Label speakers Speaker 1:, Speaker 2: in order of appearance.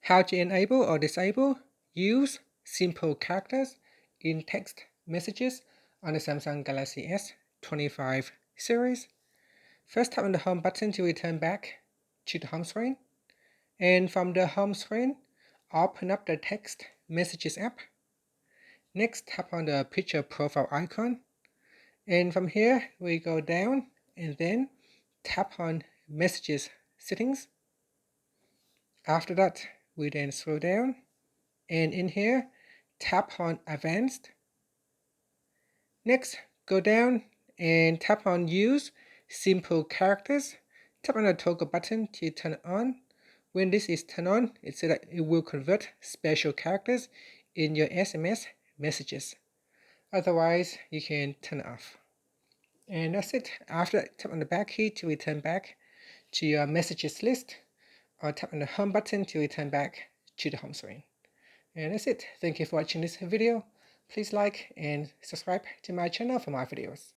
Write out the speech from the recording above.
Speaker 1: How to enable or disable use simple characters in text messages on the Samsung Galaxy S25 series. First, tap on the home button to return back to the home screen. And from the home screen, open up the text messages app. Next, tap on the picture profile icon. And from here, we go down and then tap on messages settings. After that, we then scroll down, and in here, tap on advanced. Next, go down and tap on use simple characters. Tap on the toggle button to turn it on. When this is turned on, it says that it will convert special characters in your SMS messages. Otherwise, you can turn it off. And that's it. After that, tap on the back key to return back to your messages list, or tap on the home button to return back to the home screen. And that's it. Thank you for watching this video. Please like and subscribe to my channel for more videos.